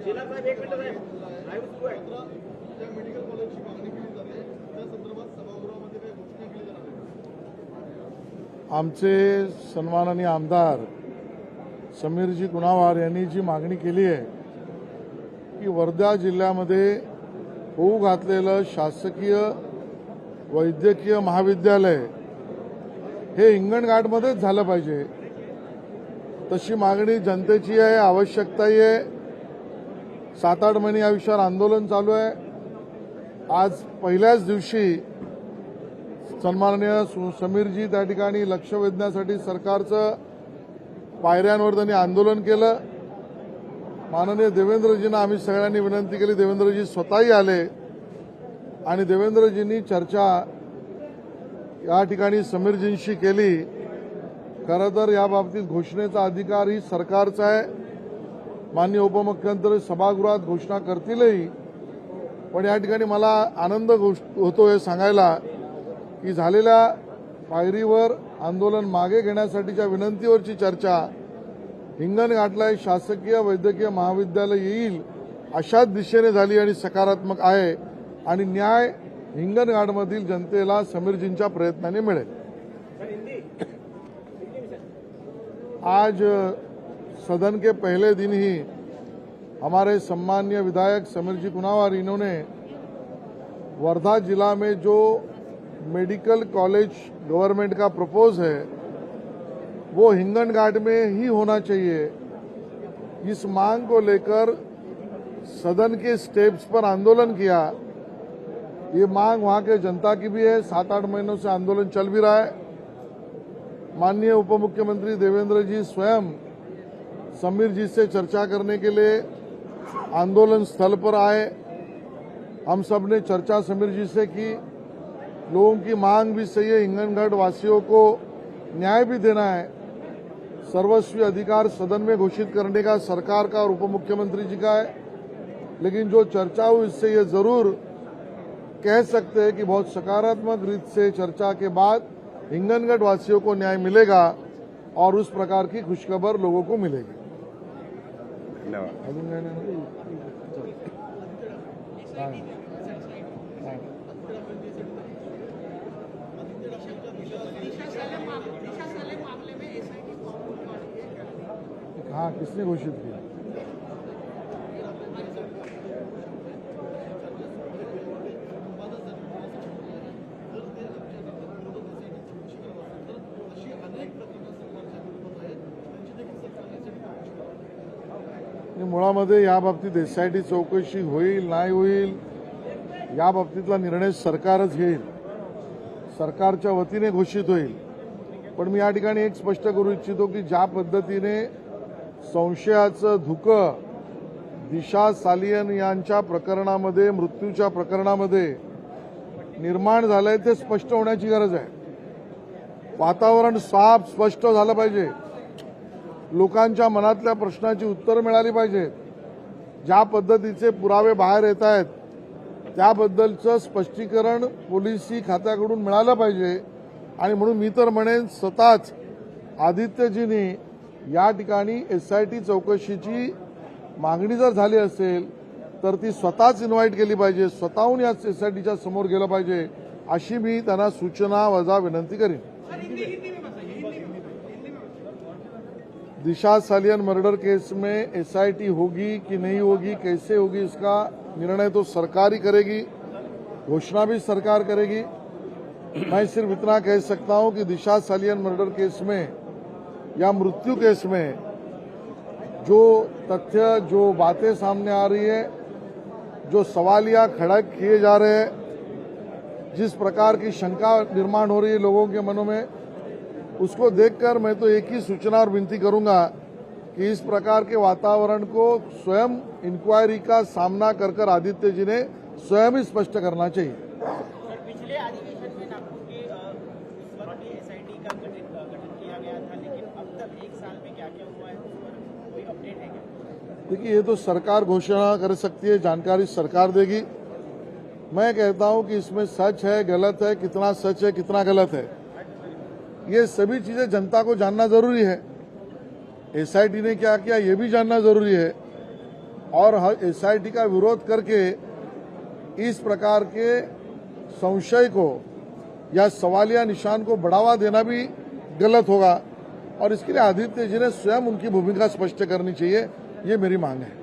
Medical कॉलेजची मागणी केली जाते त्या संदर्भात सभागृहामध्ये काही घोषणा केली जाणार आहे? आमचे सन्माननीय आमदार समीरजी कुणावार यांनी जी मागणी केली आहे की वर्धा जिल्ह्यामध्ये होऊ घातलेलं शासकीय वैद्यकीय महाविद्यालय हे हिंगणघाटमध्येच झालं पाहिजे, तशी मागणी जनतेची आहे, आवश्यकताही आहे. 7-8 महिने या विषयावर आंदोलन चालू आहे. आज पहिल्याच दिवशी सन्माननीय समीरजी त्या ठिकाणी लक्ष वेधण्यासाठी सरकारचं पायऱ्यांवर त्यांनी आंदोलन केलं. माननीय देवेंद्रजींना आम्ही सगळ्यांनी विनंती केली. देवेंद्रजी स्वतःही आले आणि देवेंद्रजींनी चर्चा या ठिकाणी समीरजींशी केली. खरं तर याबाबतीत घोषणेचा अधिकार ही सरकारचा आहे. माननीय उपमुख्यमंत्री सभागृहात घोषणा करतीलही, पण या ठिकाणी मला आनंद होतोय सांगायला की झालेल्या पायरीवर आंदोलन मागे घेण्यासाठीच्या विनंतीवरची चर्चा हिंगणघाटला शासकीय वैद्यकीय महाविद्यालय येईल अशाच दिशेने झाली आणि सकारात्मक आहे आणि न्याय हिंगणघाटमधील जनतेला समीरजींच्या प्रयत्नाने मिळेल. आज सदन के पहले दिन ही हमारे सम्माननीय विधायक समीरजी कुणावार इन्होंने वर्धा जिला में जो मेडिकल कॉलेज गवर्नमेंट का प्रपोज है वो हिंगणघाट में ही होना चाहिए, इस मांग को लेकर सदन के स्टेप्स पर आंदोलन किया. ये मांग वहां के जनता की भी है. 7-8 महीनों से आंदोलन चल भी रहा है. माननीय उपमुख्यमंत्री देवेंद्र जी स्वयं समीर जी से चर्चा करने के लिए आंदोलन स्थल पर आए. हम सब ने चर्चा समीर जी से की. लोगों की मांग भी सही है, हिंगणघाट वासियों को न्याय भी देना है. सर्वस्वी अधिकार सदन में घोषित करने का सरकार का और उपमुख्यमंत्री जी का है, लेकिन जो चर्चा हुई इससे ये जरूर कह सकते हैं कि बहुत सकारात्मक रीत से चर्चा के बाद हिंगणघाट वासियों को न्याय मिलेगा और उस प्रकार की खुशखबर लोगों को मिलेगी. हाँ, किसने घोषित किया? मुळामध्ये याबाबतीत एसआयटी चौकशी होईल नाही होईल या बाबतीतला निर्णय सरकारच घेईल, सरकारच्या वतीने घोषित होईल. पण मी या ठिकाणी एक स्पष्ट करू इच्छितो की ज्या पद्धतीने संशयाचं धुकं दिशा सालियन यांच्या प्रकरणामध्ये मृत्यूच्या प्रकरणामध्ये निर्माण झालंय ते स्पष्ट होण्याची गरज आहे. वातावरण साफ स्पष्ट झालं पाहिजे. लोकांच्या मनातल्या प्रश्नाची उत्तरं मिळाली पाहिजेत. ज्या पद्धतीचे पुरावे बाहेर येत आहेत त्याबद्दलचं स्पष्टीकरण पोलिसी खात्याकडून मिळालं पाहिजे. आणि म्हणून मी तर म्हणेन स्वतःच आदित्यजींनी या ठिकाणी एसआयटी चौकशीची मागणी जर झाली असेल तर ती स्वतःच इन्व्हाइट केली पाहिजे, स्वतःहून या एसआयटीच्या समोर गेलं पाहिजे अशी मी त्यांना सूचना वजा विनंती करीन. दिशा सालियन मर्डर केस में एसआईटी होगी कि नहीं होगी, कैसे होगी, इसका निर्णय तो सरकार ही करेगी, घोषणा भी सरकार करेगी. मैं सिर्फ इतना कह सकता हूं कि दिशा सालियन मर्डर केस में या मृत्यु केस में जो तथ्य, जो बातें सामने आ रही है, जो सवालिया खड़ा किए जा रहे हैं, जिस प्रकार की शंका निर्माण हो रही है लोगों के मनों में, उसको देखकर मैं तो एक ही सूचना और विनती करूंगा कि इस प्रकार के वातावरण को स्वयं इंक्वायरी का सामना कर आदित्य जी ने स्वयं ही स्पष्ट करना चाहिए. पिछले अधिवेशन में नागपुर के उस वक्त भी एसआईटी का गठन किया गया था, लेकिन अब तक 1 साल में क्या क्या हुआ है उस पर कोई अपडेट है क्या? देखिए, ये तो सरकार घोषणा कर सकती है, जानकारी सरकार देगी. मैं कहता हूं कि इसमें सच है, गलत है, कितना सच है, कितना गलत है, ये सभी चीजें जनता को जानना जरूरी है. एसआईटी ने क्या किया ये भी जानना जरूरी है. और एसआईटी का विरोध करके इस प्रकार के संशय को या सवालिया निशान को बढ़ावा देना भी गलत होगा और इसके लिए आदित्य जी ने स्वयं उनकी भूमिका स्पष्ट करनी चाहिए, ये मेरी मांग है।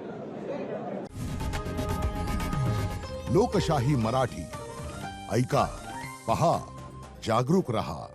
लोकशाही मराठी ऐका, पहा, जागरूक रहा।